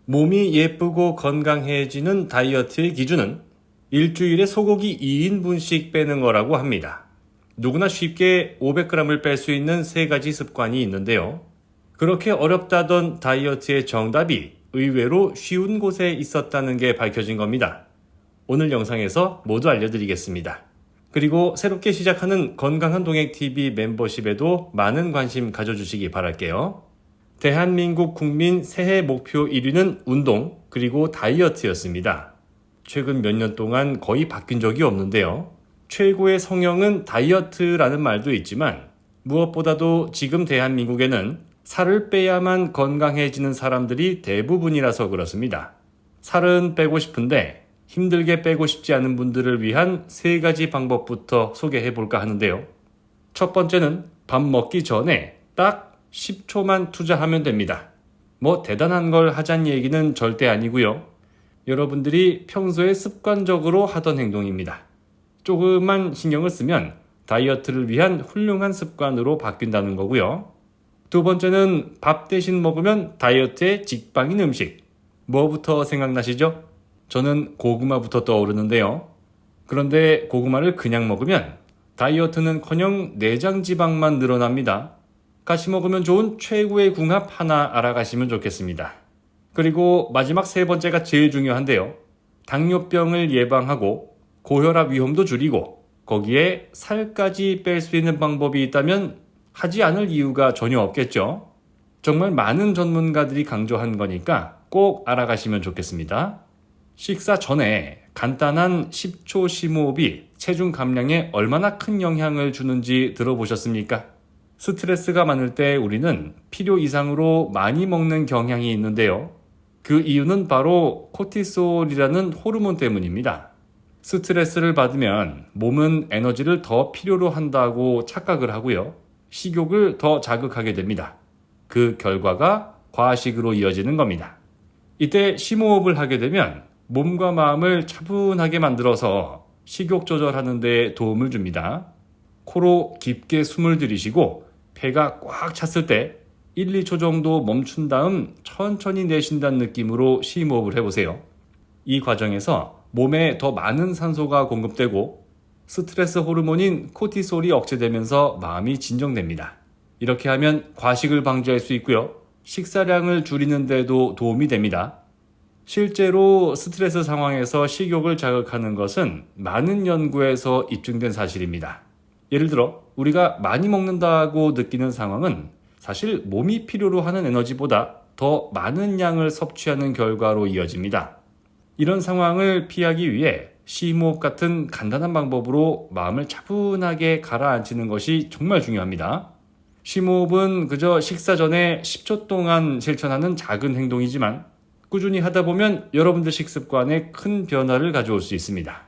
몸이 예쁘고 건강해지는 다이어트의 기준은 일주일에 소고기 2인분씩 빼는 거라고 합니다. 누구나 쉽게 500g을 뺄 수 있는 3가지 습관이 있는데요. 그렇게 어렵다던 다이어트의 정답이 의외로 쉬운 곳에 있었다는 게 밝혀진 겁니다. 오늘 영상에서 모두 알려드리겠습니다. 그리고 새롭게 시작하는 건강한 동행TV 멤버십에도 많은 관심 가져주시기 바랄게요. 대한민국 국민 새해 목표 1위는 운동 그리고 다이어트였습니다. 최근 몇 년 동안 거의 바뀐 적이 없는데요. 최고의 성형은 다이어트라는 말도 있지만 무엇보다도 지금 대한민국에는 살을 빼야만 건강해지는 사람들이 대부분이라서 그렇습니다. 살은 빼고 싶은데 힘들게 빼고 싶지 않은 분들을 위한 3가지 방법부터 소개해볼까 하는데요. 첫 번째는 밥 먹기 전에 딱 10초만 투자하면 됩니다. 뭐 대단한 걸 하자는 얘기는 절대 아니고요. 여러분들이 평소에 습관적으로 하던 행동입니다. 조금만 신경을 쓰면 다이어트를 위한 훌륭한 습관으로 바뀐다는 거고요. 두 번째는 밥 대신 먹으면 다이어트에 직방인 음식. 뭐부터 생각나시죠? 저는 고구마부터 떠오르는데요. 그런데 고구마를 그냥 먹으면 다이어트는커녕 내장 지방만 늘어납니다. 같이 먹으면 좋은 최고의 궁합 하나 알아가시면 좋겠습니다. 그리고 마지막 3번째가 제일 중요한데요. 당뇨병을 예방하고 고혈압 위험도 줄이고 거기에 살까지 뺄 수 있는 방법이 있다면 하지 않을 이유가 전혀 없겠죠. 정말 많은 전문가들이 강조한 거니까 꼭 알아가시면 좋겠습니다. 식사 전에 간단한 10초 심호흡이 체중 감량에 얼마나 큰 영향을 주는지 들어보셨습니까? 스트레스가 많을 때 우리는 필요 이상으로 많이 먹는 경향이 있는데요. 그 이유는 바로 코티솔이라는 호르몬 때문입니다. 스트레스를 받으면 몸은 에너지를 더 필요로 한다고 착각을 하고요. 식욕을 더 자극하게 됩니다. 그 결과가 과식으로 이어지는 겁니다. 이때 심호흡을 하게 되면 몸과 마음을 차분하게 만들어서 식욕 조절하는 데 도움을 줍니다. 코로 깊게 숨을 들이쉬고 배가 꽉 찼을 때 1, 2초 정도 멈춘 다음 천천히 내쉰다는 느낌으로 심호흡을 해보세요. 이 과정에서 몸에 더 많은 산소가 공급되고 스트레스 호르몬인 코티솔이 억제되면서 마음이 진정됩니다. 이렇게 하면 과식을 방지할 수 있고요. 식사량을 줄이는 데도 도움이 됩니다. 실제로 스트레스 상황에서 식욕을 자극하는 것은 많은 연구에서 입증된 사실입니다. 예를 들어 우리가 많이 먹는다고 느끼는 상황은 사실 몸이 필요로 하는 에너지보다 더 많은 양을 섭취하는 결과로 이어집니다. 이런 상황을 피하기 위해 심호흡 같은 간단한 방법으로 마음을 차분하게 가라앉히는 것이 정말 중요합니다. 심호흡은 그저 식사 전에 10초 동안 실천하는 작은 행동이지만 꾸준히 하다 보면 여러분들 식습관에 큰 변화를 가져올 수 있습니다.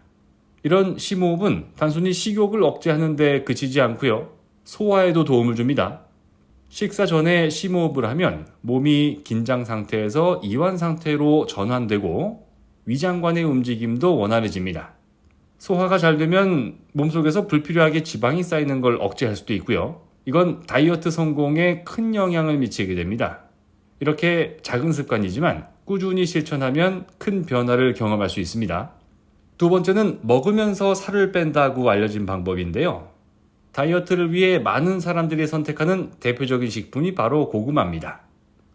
이런 심호흡은 단순히 식욕을 억제하는 데 그치지 않고요. 소화에도 도움을 줍니다. 식사 전에 심호흡을 하면 몸이 긴장 상태에서 이완 상태로 전환되고 위장관의 움직임도 원활해집니다. 소화가 잘 되면 몸속에서 불필요하게 지방이 쌓이는 걸 억제할 수도 있고요. 이건 다이어트 성공에 큰 영향을 미치게 됩니다. 이렇게 작은 습관이지만 꾸준히 실천하면 큰 변화를 경험할 수 있습니다. 두 번째는 먹으면서 살을 뺀다고 알려진 방법인데요. 다이어트를 위해 많은 사람들이 선택하는 대표적인 식품이 바로 고구마입니다.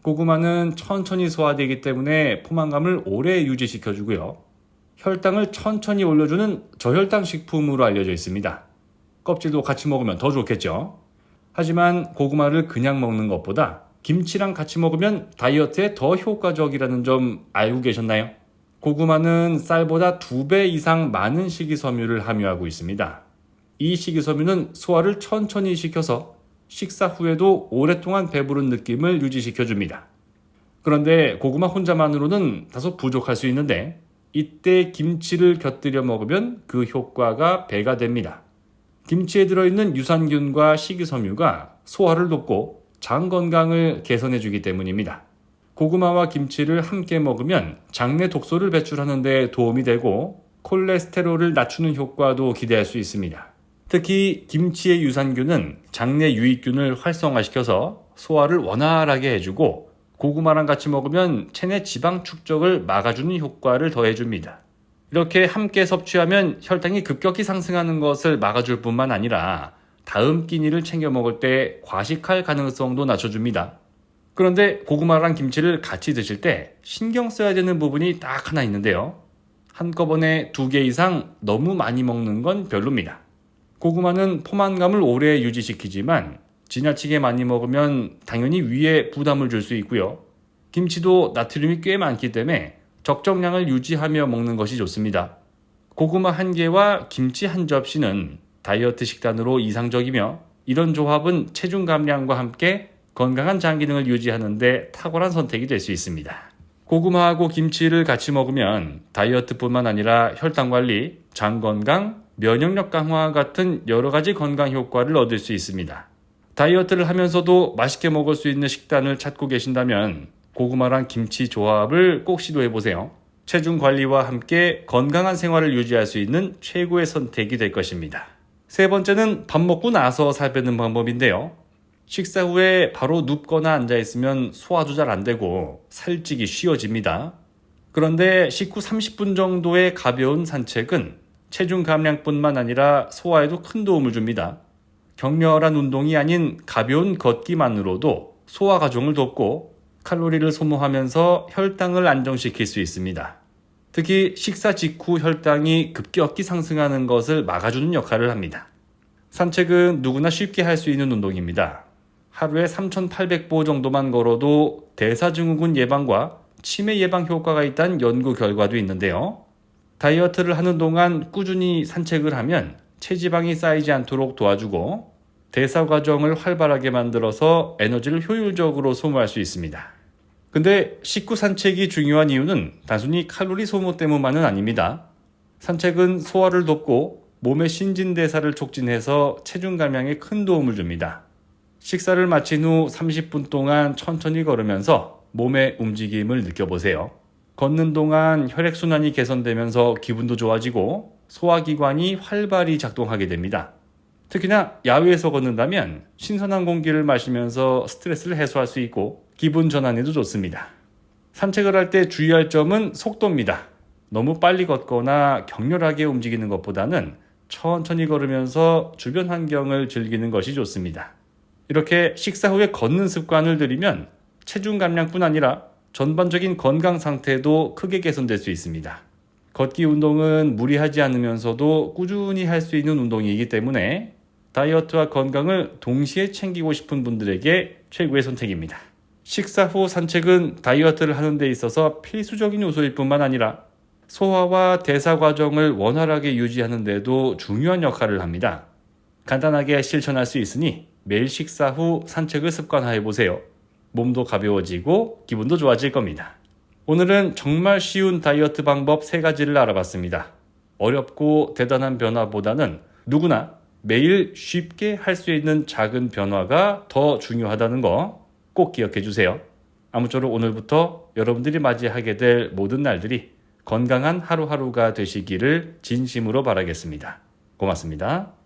고구마는 천천히 소화되기 때문에 포만감을 오래 유지시켜주고요. 혈당을 천천히 올려주는 저혈당 식품으로 알려져 있습니다. 껍질도 같이 먹으면 더 좋겠죠. 하지만 고구마를 그냥 먹는 것보다 김치랑 같이 먹으면 다이어트에 더 효과적이라는 점 알고 계셨나요? 고구마는 쌀보다 2배 이상 많은 식이섬유를 함유하고 있습니다. 이 식이섬유는 소화를 천천히 시켜서 식사 후에도 오랫동안 배부른 느낌을 유지시켜줍니다. 그런데 고구마 혼자만으로는 다소 부족할 수 있는데 이때 김치를 곁들여 먹으면 그 효과가 배가 됩니다. 김치에 들어있는 유산균과 식이섬유가 소화를 돕고 장 건강을 개선해주기 때문입니다. 고구마와 김치를 함께 먹으면 장내 독소를 배출하는 데 도움이 되고 콜레스테롤을 낮추는 효과도 기대할 수 있습니다. 특히 김치의 유산균은 장내 유익균을 활성화시켜서 소화를 원활하게 해주고 고구마랑 같이 먹으면 체내 지방 축적을 막아주는 효과를 더해줍니다. 이렇게 함께 섭취하면 혈당이 급격히 상승하는 것을 막아줄 뿐만 아니라 다음 끼니를 챙겨 먹을 때 과식할 가능성도 낮춰줍니다. 그런데 고구마랑 김치를 같이 드실 때 신경 써야 되는 부분이 딱 하나 있는데요. 한꺼번에 2개 이상 너무 많이 먹는 건 별로입니다. 고구마는 포만감을 오래 유지시키지만 지나치게 많이 먹으면 당연히 위에 부담을 줄 수 있고요. 김치도 나트륨이 꽤 많기 때문에 적정량을 유지하며 먹는 것이 좋습니다. 고구마 1개와 김치 1접시는 다이어트 식단으로 이상적이며 이런 조합은 체중 감량과 함께 건강한 장 기능을 유지하는 데 탁월한 선택이 될 수 있습니다. 고구마하고 김치를 같이 먹으면 다이어트뿐만 아니라 혈당 관리, 장 건강, 면역력 강화 같은 여러 가지 건강 효과를 얻을 수 있습니다. 다이어트를 하면서도 맛있게 먹을 수 있는 식단을 찾고 계신다면 고구마랑 김치 조합을 꼭 시도해보세요. 체중 관리와 함께 건강한 생활을 유지할 수 있는 최고의 선택이 될 것입니다. 세 번째는 밥 먹고 나서 살 빼는 방법인데요. 식사 후에 바로 눕거나 앉아있으면 소화도 잘 안 되고 살찌기 쉬워집니다. 그런데 식후 30분 정도의 가벼운 산책은 체중 감량뿐만 아니라 소화에도 큰 도움을 줍니다. 격렬한 운동이 아닌 가벼운 걷기만으로도 소화 과정을 돕고 칼로리를 소모하면서 혈당을 안정시킬 수 있습니다. 특히 식사 직후 혈당이 급격히 상승하는 것을 막아주는 역할을 합니다. 산책은 누구나 쉽게 할 수 있는 운동입니다. 하루에 3,800보 정도만 걸어도 대사증후군 예방과 치매 예방 효과가 있다는 연구 결과도 있는데요. 다이어트를 하는 동안 꾸준히 산책을 하면 체지방이 쌓이지 않도록 도와주고 대사 과정을 활발하게 만들어서 에너지를 효율적으로 소모할 수 있습니다. 근데 식후 산책이 중요한 이유는 단순히 칼로리 소모 때문만은 아닙니다. 산책은 소화를 돕고 몸의 신진대사를 촉진해서 체중 감량에 큰 도움을 줍니다. 식사를 마친 후 30분 동안 천천히 걸으면서 몸의 움직임을 느껴보세요. 걷는 동안 혈액순환이 개선되면서 기분도 좋아지고 소화기관이 활발히 작동하게 됩니다. 특히나 야외에서 걷는다면 신선한 공기를 마시면서 스트레스를 해소할 수 있고 기분 전환에도 좋습니다. 산책을 할 때 주의할 점은 속도입니다. 너무 빨리 걷거나 격렬하게 움직이는 것보다는 천천히 걸으면서 주변 환경을 즐기는 것이 좋습니다. 이렇게 식사 후에 걷는 습관을 들이면 체중 감량뿐 아니라 전반적인 건강 상태도 크게 개선될 수 있습니다. 걷기 운동은 무리하지 않으면서도 꾸준히 할 수 있는 운동이기 때문에 다이어트와 건강을 동시에 챙기고 싶은 분들에게 최고의 선택입니다. 식사 후 산책은 다이어트를 하는 데 있어서 필수적인 요소일 뿐만 아니라 소화와 대사 과정을 원활하게 유지하는 데도 중요한 역할을 합니다. 간단하게 실천할 수 있으니 매일 식사 후 산책을 습관화해보세요. 몸도 가벼워지고 기분도 좋아질 겁니다. 오늘은 정말 쉬운 다이어트 방법 3가지를 알아봤습니다. 어렵고 대단한 변화보다는 누구나 매일 쉽게 할 수 있는 작은 변화가 더 중요하다는 거 꼭 기억해 주세요. 아무쪼록 오늘부터 여러분들이 맞이하게 될 모든 날들이 건강한 하루하루가 되시기를 진심으로 바라겠습니다. 고맙습니다.